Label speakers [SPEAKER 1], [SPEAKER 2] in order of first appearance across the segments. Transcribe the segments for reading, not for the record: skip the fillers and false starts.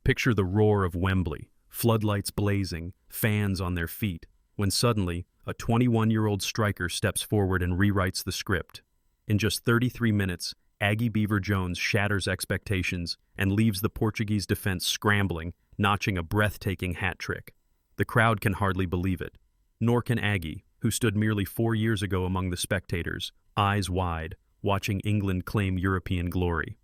[SPEAKER 1] Picture the roar of Wembley, floodlights blazing, fans on their feet, when suddenly, a 21-year-old striker steps forward and rewrites the script. In just 33 minutes, Aggie Beever-Jones shatters expectations and leaves the Portuguese defense scrambling, notching a breathtaking hat trick. The crowd can hardly believe it. Nor can Aggie, who stood merely 4 years ago among the spectators, eyes wide, watching England claim European glory.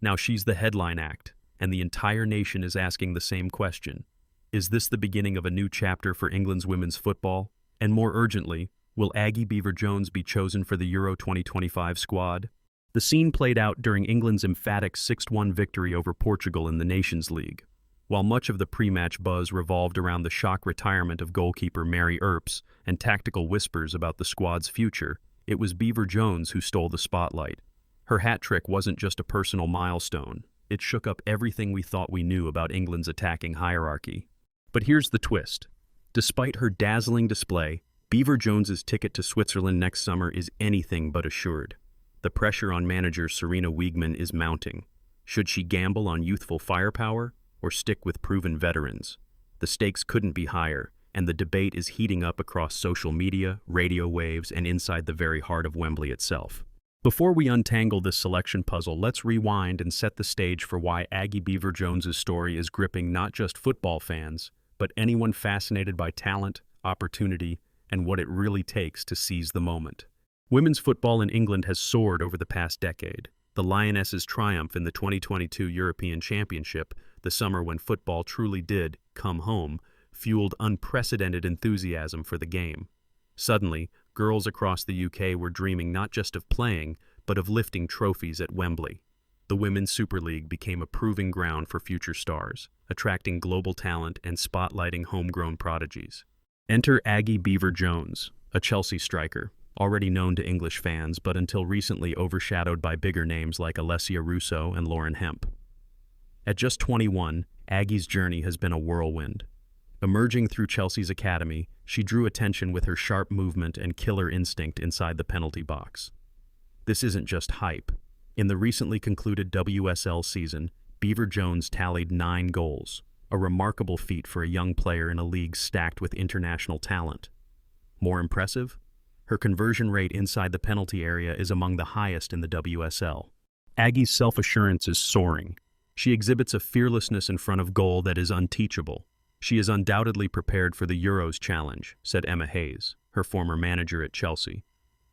[SPEAKER 1] Now she's the headline act, and the entire nation is asking the same question. Is this the beginning of a new chapter for England's women's football? And more urgently, will Aggie Beever-Jones be chosen for the Euro 2025 squad? The scene played out during England's emphatic 6-1 victory over Portugal in the Nations League. While much of the pre-match buzz revolved around the shock retirement of goalkeeper Mary Earps and tactical whispers about the squad's future, it was Beever-Jones who stole the spotlight. Her hat trick wasn't just a personal milestone. It shook up everything we thought we knew about England's attacking hierarchy. But here's the twist. Despite her dazzling display, Beever-Jones's ticket to Switzerland next summer is anything but assured. The pressure on manager Sarina Wiegman is mounting. Should she gamble on youthful firepower or stick with proven veterans? The stakes couldn't be higher, and the debate is heating up across social media, radio waves, and inside the very heart of Wembley itself. Before we untangle this selection puzzle, let's rewind and set the stage for why Aggie Beever-Jones's story is gripping not just football fans, but anyone fascinated by talent, opportunity, and what it really takes to seize the moment. Women's football in England has soared over the past decade. The Lionesses' triumph in the 2022 European Championship, the summer when football truly did come home, fueled unprecedented enthusiasm for the game. Suddenly, girls across the UK were dreaming not just of playing, but of lifting trophies at Wembley. The Women's Super League became a proving ground for future stars, attracting global talent and spotlighting homegrown prodigies. Enter Aggie Beever-Jones, a Chelsea striker, already known to English fans but until recently overshadowed by bigger names like Alessia Russo and Lauren Hemp. At just 21, Aggie's journey has been a whirlwind. Emerging through Chelsea's academy, she drew attention with her sharp movement and killer instinct inside the penalty box. This isn't just hype. In the recently concluded WSL season, Beever-Jones tallied 9 goals, a remarkable feat for a young player in a league stacked with international talent. More impressive? Her conversion rate inside the penalty area is among the highest in the WSL. Aggie's self-assurance is soaring. She exhibits a fearlessness in front of goal that is unteachable. She is undoubtedly prepared for the Euros challenge, said Emma Hayes, her former manager at Chelsea.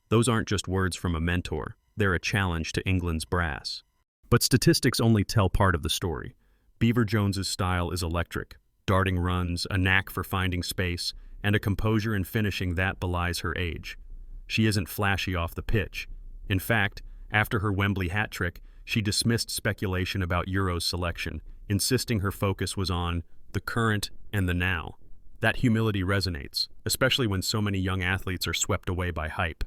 [SPEAKER 1] Those aren't just words from a mentor, they're a challenge to England's brass. But statistics only tell part of the story. Beever-Jones's style is electric, darting runs, a knack for finding space, and a composure in finishing that belies her age. She isn't flashy off the pitch. In fact, after her Wembley hat trick, she dismissed speculation about Euros selection, insisting her focus was on the current and the now. That humility resonates, especially when so many young athletes are swept away by hype.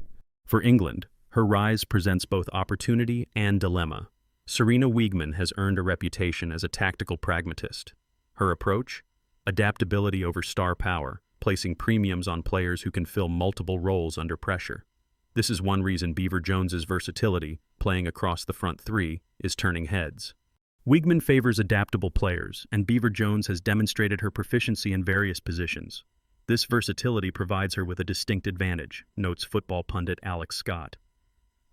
[SPEAKER 1] For England, her rise presents both opportunity and dilemma. Sarina Wiegman has earned a reputation as a tactical pragmatist. Her approach? Adaptability over star power, placing premiums on players who can fill multiple roles under pressure. This is one reason Beever-Jones's versatility, playing across the front three, is turning heads. Wiegman favors adaptable players, and Beever-Jones has demonstrated her proficiency in various positions. This versatility provides her with a distinct advantage, notes football pundit Alex Scott.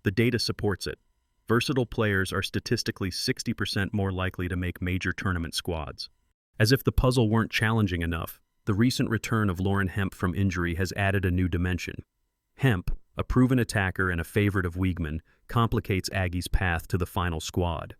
[SPEAKER 1] The data supports it. Versatile players are statistically 60% more likely to make major tournament squads. As if the puzzle weren't challenging enough, the recent return of Lauren Hemp from injury has added a new dimension. Hemp, a proven attacker and a favorite of Wiegman, complicates Aggie's path to the final squad.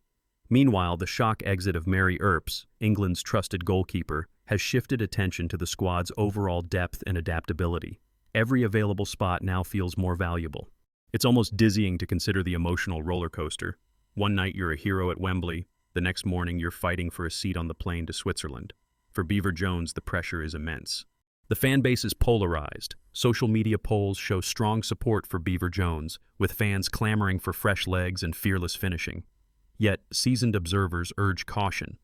[SPEAKER 1] Meanwhile, the shock exit of Mary Earps, England's trusted goalkeeper, has shifted attention to the squad's overall depth and adaptability. Every available spot now feels more valuable. It's almost dizzying to consider the emotional roller coaster. One night you're a hero at Wembley, the next morning you're fighting for a seat on the plane to Switzerland. For Beever-Jones, the pressure is immense. The fan base is polarized. Social media polls show strong support for Beever-Jones, with fans clamoring for fresh legs and fearless finishing. Yet, seasoned observers urge caution.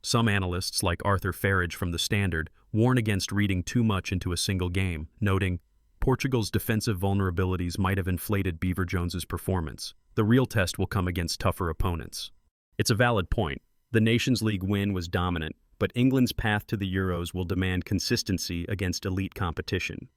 [SPEAKER 1] Some analysts, like Arthur Farage from The Standard, warn against reading too much into a single game, noting, Portugal's defensive vulnerabilities might have inflated Beever-Jones's performance. The real test will come against tougher opponents. It's a valid point. The Nations League win was dominant, but England's path to the Euros will demand consistency against elite competition.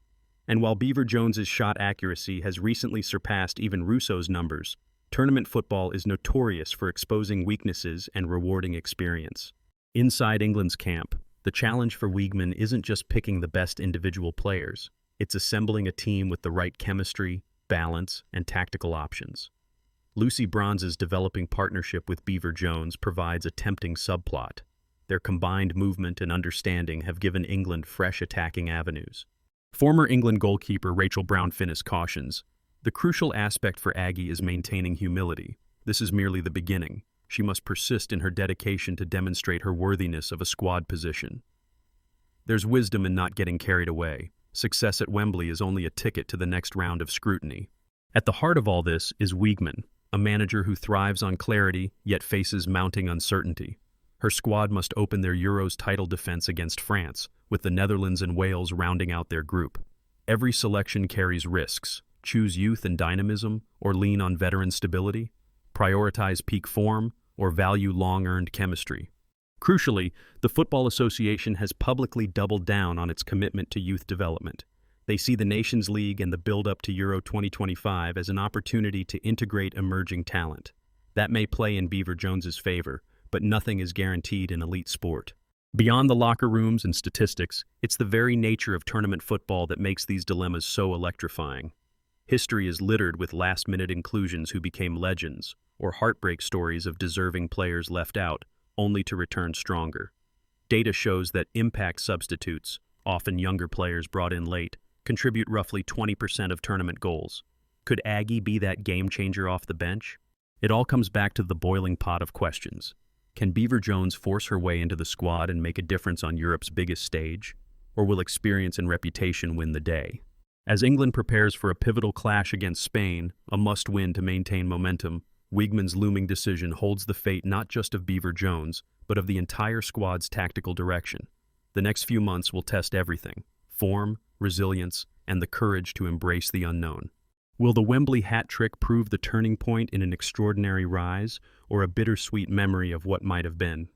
[SPEAKER 1] And while Beever-Jones's shot accuracy has recently surpassed even Russo's numbers, tournament football is notorious for exposing weaknesses and rewarding experience. Inside England's camp, the challenge for Wiegman isn't just picking the best individual players, it's assembling a team with the right chemistry, balance, and tactical options. Lucy Bronze's developing partnership with Beever-Jones provides a tempting subplot. Their combined movement and understanding have given England fresh attacking avenues. Former England goalkeeper Rachel Brown-Finnis cautions, "The crucial aspect for Aggie is maintaining humility. This is merely the beginning. She must persist in her dedication to demonstrate her worthiness of a squad position." There's wisdom in not getting carried away. Success at Wembley is only a ticket to the next round of scrutiny. At the heart of all this is Wiegman, a manager who thrives on clarity yet faces mounting uncertainty. Her squad must open their Euros title defense against France, with the Netherlands and Wales rounding out their group. Every selection carries risks. Choose youth and dynamism, or lean on veteran stability. Prioritize peak form, or value long-earned chemistry. Crucially, the Football Association has publicly doubled down on its commitment to youth development. They see the Nations League and the build-up to Euro 2025 as an opportunity to integrate emerging talent. That may play in Beever-Jones's favor, but nothing is guaranteed in elite sport. Beyond the locker rooms and statistics, it's the very nature of tournament football that makes these dilemmas so electrifying. History is littered with last-minute inclusions who became legends, or heartbreak stories of deserving players left out, only to return stronger. Data shows that impact substitutes, often younger players brought in late, contribute roughly 20% of tournament goals. Could Aggie be that game-changer off the bench? It all comes back to the boiling pot of questions. Can Beever-Jones force her way into the squad and make a difference on Europe's biggest stage? Or will experience and reputation win the day? As England prepares for a pivotal clash against Spain, a must-win to maintain momentum, Wiegman's looming decision holds the fate not just of Beever-Jones, but of the entire squad's tactical direction. The next few months will test everything: form, resilience, and the courage to embrace the unknown. Will the Wembley hat trick prove the turning point in an extraordinary rise, or a bittersweet memory of what might have been?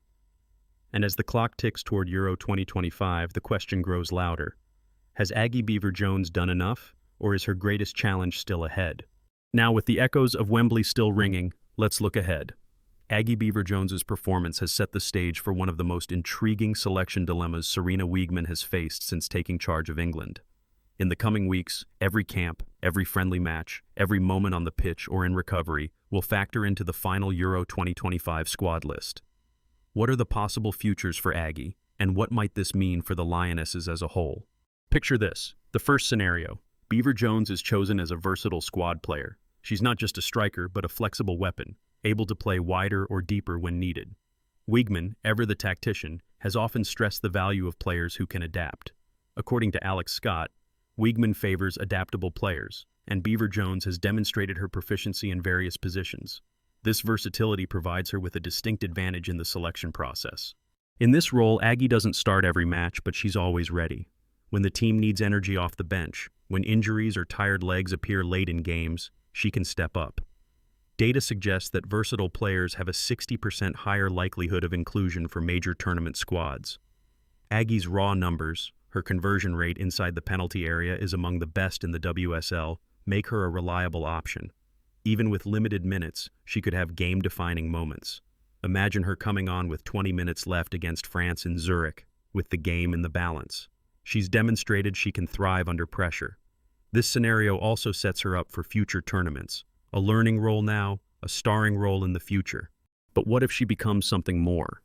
[SPEAKER 1] And as the clock ticks toward Euro 2025, the question grows louder. Has Aggie Beever-Jones done enough, or is her greatest challenge still ahead? Now, with the echoes of Wembley still ringing, let's look ahead. Aggie Beever-Jones's performance has set the stage for one of the most intriguing selection dilemmas Sarina Wiegman has faced since taking charge of England. In the coming weeks, every camp, every friendly match, every moment on the pitch or in recovery will factor into the final Euro 2025 squad list. What are the possible futures for Aggie, and what might this mean for the Lionesses as a whole? Picture this. The first scenario. Beever-Jones is chosen as a versatile squad player. She's not just a striker, but a flexible weapon, able to play wider or deeper when needed. Wiegman, ever the tactician, has often stressed the value of players who can adapt. According to Alex Scott, Wiegman favors adaptable players, and Beever-Jones has demonstrated her proficiency in various positions. This versatility provides her with a distinct advantage in the selection process. In this role, Aggie doesn't start every match, but she's always ready. When the team needs energy off the bench, when injuries or tired legs appear late in games, she can step up. Data suggests that versatile players have a 60% higher likelihood of inclusion for major tournament squads. Aggie's raw numbers, her conversion rate inside the penalty area is among the best in the WSL, make her a reliable option. Even with limited minutes, she could have game-defining moments. Imagine her coming on with 20 minutes left against France in Zurich, with the game in the balance. She's demonstrated she can thrive under pressure. This scenario also sets her up for future tournaments. A learning role now, a starring role in the future. But what if she becomes something more?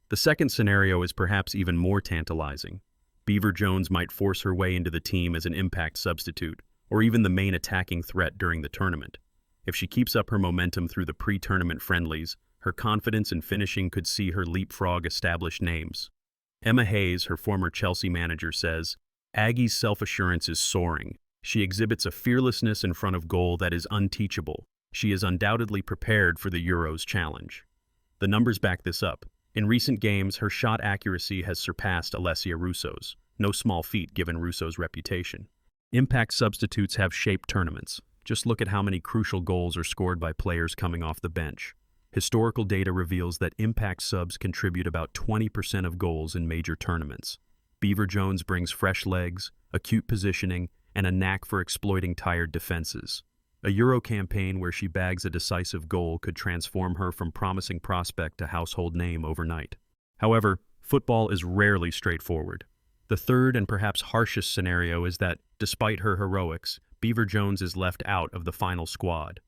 [SPEAKER 1] The second scenario is perhaps even more tantalizing. Beever-Jones might force her way into the team as an impact substitute, or even the main attacking threat during the tournament. If she keeps up her momentum through the pre-tournament friendlies, her confidence in finishing could see her leapfrog established names. Emma Hayes, her former Chelsea manager, says, "Aggie's self-assurance is soaring. She exhibits a fearlessness in front of goal that is unteachable. She is undoubtedly prepared for the Euros challenge." The numbers back this up. In recent games, her shot accuracy has surpassed Alessia Russo's, no small feat given Russo's reputation. Impact substitutes have shaped tournaments. Just look at how many crucial goals are scored by players coming off the bench. Historical data reveals that impact subs contribute about 20% of goals in major tournaments. Beever-Jones brings fresh legs, acute positioning, and a knack for exploiting tired defenses. A Euro campaign where she bags a decisive goal could transform her from promising prospect to household name overnight. However, football is rarely straightforward. The third and perhaps harshest scenario is that, despite her heroics, Beever-Jones is left out of the final squad.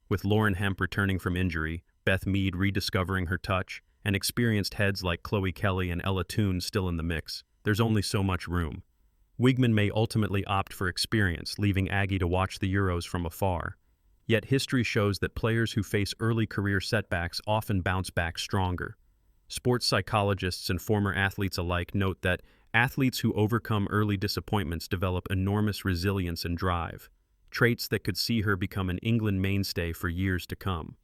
[SPEAKER 1] With Lauren Hemp returning from injury, Beth Mead rediscovering her touch, and experienced heads like Chloe Kelly and Ella Toone still in the mix, there's only so much room. Wigman may ultimately opt for experience, leaving Aggie to watch the Euros from afar. Yet history shows that players who face early career setbacks often bounce back stronger. Sports psychologists and former athletes alike note that athletes who overcome early disappointments develop enormous resilience and drive, traits that could see her become an England mainstay for years to come.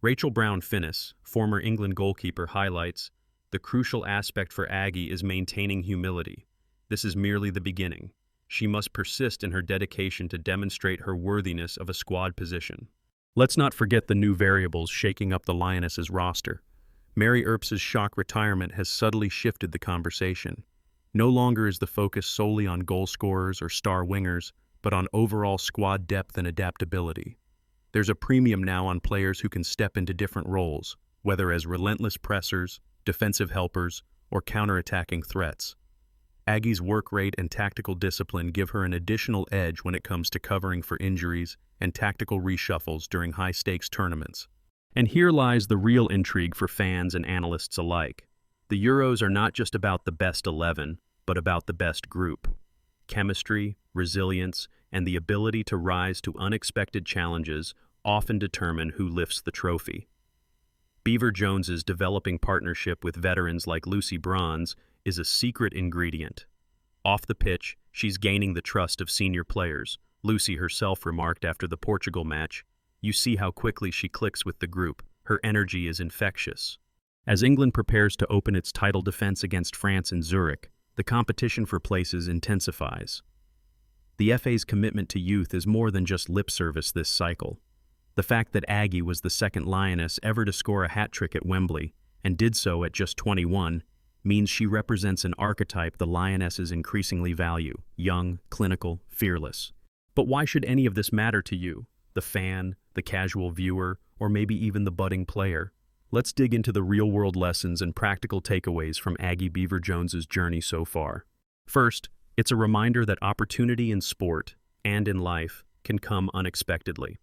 [SPEAKER 1] Rachel Brown-Finnis, former England goalkeeper, highlights, "The crucial aspect for Aggie is maintaining humility. This is merely the beginning. She must persist in her dedication to demonstrate her worthiness of a squad position." Let's not forget the new variables shaking up the Lionesses' roster. Mary Earps's shock retirement has subtly shifted the conversation. No longer is the focus solely on goal scorers or star wingers, but on overall squad depth and adaptability. There's a premium now on players who can step into different roles, whether as relentless pressers, defensive helpers, or counter-attacking threats. Aggie's work rate and tactical discipline give her an additional edge when it comes to covering for injuries and tactical reshuffles during high-stakes tournaments. And here lies the real intrigue for fans and analysts alike. The Euros are not just about the best 11, but about the best group. Chemistry, resilience, and the ability to rise to unexpected challenges often determine who lifts the trophy. Beever-Jones's developing partnership with veterans like Lucy Bronze is a secret ingredient. Off the pitch, she's gaining the trust of senior players. Lucy herself remarked after the Portugal match, "You see how quickly she clicks with the group. Her energy is infectious." As England prepares to open its title defense against France in Zurich, the competition for places intensifies. The FA's commitment to youth is more than just lip service this cycle. The fact that Aggie was the second Lioness ever to score a hat-trick at Wembley, and did so at just 21, means she represents an archetype the Lionesses increasingly value: young, clinical, fearless. But why should any of this matter to you, the fan, the casual viewer, or maybe even the budding player? Let's dig into the real-world lessons and practical takeaways from Aggie Beever-Jones's journey so far. First, it's a reminder that opportunity in sport, and in life, can come unexpectedly.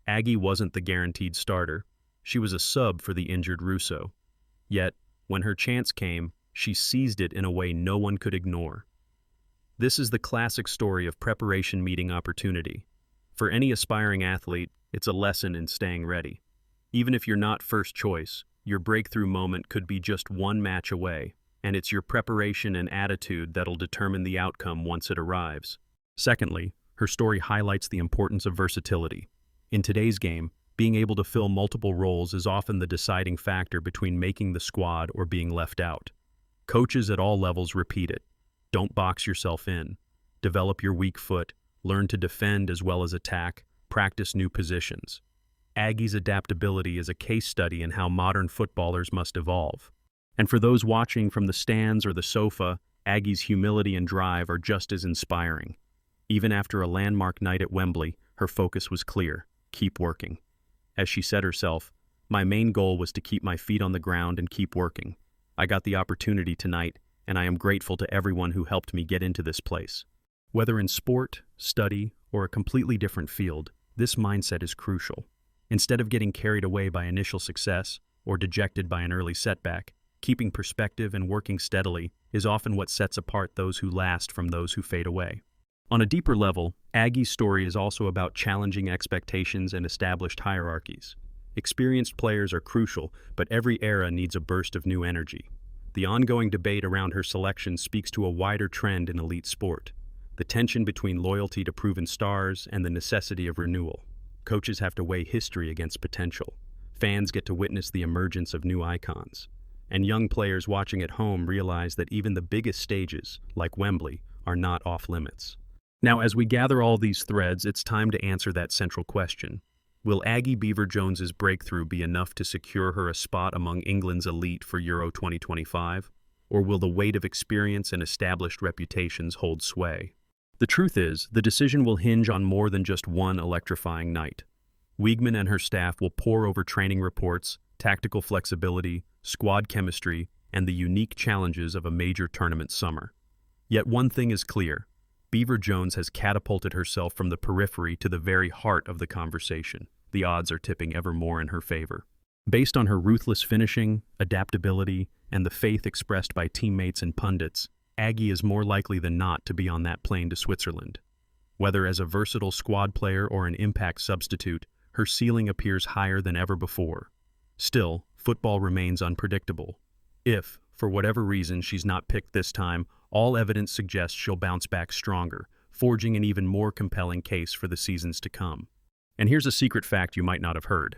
[SPEAKER 1] Aggie wasn't the guaranteed starter. She was a sub for the injured Russo. Yet, when her chance came, she seized it in a way no one could ignore. This is the classic story of preparation meeting opportunity. For any aspiring athlete, it's a lesson in staying ready. Even if you're not first choice, your breakthrough moment could be just one match away, and it's your preparation and attitude that'll determine the outcome once it arrives. Secondly, her story highlights the importance of versatility. In today's game, being able to fill multiple roles is often the deciding factor between making the squad or being left out. Coaches at all levels repeat it. Don't box yourself in. Develop your weak foot, learn to defend as well as attack, practice new positions. Aggie's adaptability is a case study in how modern footballers must evolve. And for those watching from the stands or the sofa, Aggie's humility and drive are just as inspiring. Even after a landmark night at Wembley, her focus was clear: keep working. As she said herself, "My main goal was to keep my feet on the ground and keep working. I got the opportunity tonight, and I am grateful to everyone who helped me get into this place." Whether in sport, study, or a completely different field, this mindset is crucial. Instead of getting carried away by initial success or dejected by an early setback, keeping perspective and working steadily is often what sets apart those who last from those who fade away. On a deeper level, Aggie's story is also about challenging expectations and established hierarchies. Experienced players are crucial, but every era needs a burst of new energy. The ongoing debate around her selection speaks to a wider trend in elite sport: the tension between loyalty to proven stars and the necessity of renewal. Coaches have to weigh history against potential. Fans get to witness the emergence of new icons. And young players watching at home realize that even the biggest stages, like Wembley, are not off limits. Now, as we gather all these threads, it's time to answer that central question. Will Aggie Beever-Jones's breakthrough be enough to secure her a spot among England's elite for Euro 2025? Or will the weight of experience and established reputations hold sway? The truth is, the decision will hinge on more than just one electrifying night. Wiegman and her staff will pore over training reports, tactical flexibility, squad chemistry, and the unique challenges of a major tournament summer. Yet one thing is clear: Beever-Jones has catapulted herself from the periphery to the very heart of the conversation. The odds are tipping ever more in her favor. Based on her ruthless finishing, adaptability, and the faith expressed by teammates and pundits, Aggie is more likely than not to be on that plane to Switzerland. Whether as a versatile squad player or an impact substitute, her ceiling appears higher than ever before. Still, football remains unpredictable. If, for whatever reason, she's not picked this time, all evidence suggests she'll bounce back stronger, forging an even more compelling case for the seasons to come. And here's a secret fact you might not have heard.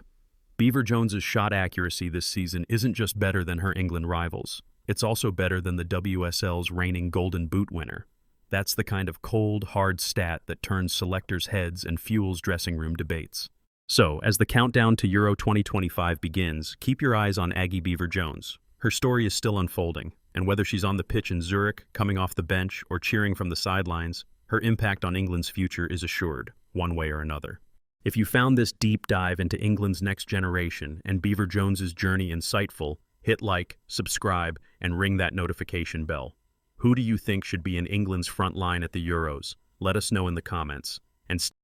[SPEAKER 1] Beever-Jones's shot accuracy this season isn't just better than her England rivals. It's also better than the WSL's reigning Golden Boot winner. That's the kind of cold, hard stat that turns selectors' heads and fuels dressing room debates. So, as the countdown to Euro 2025 begins, keep your eyes on Aggie Beever-Jones. Her story is still unfolding, and whether she's on the pitch in Zurich, coming off the bench, or cheering from the sidelines, her impact on England's future is assured, one way or another. If you found this deep dive into England's next generation and Beever-Jones's journey insightful, hit like, subscribe, and ring that notification bell. Who do you think should be in England's front line at the Euros? Let us know in the comments. And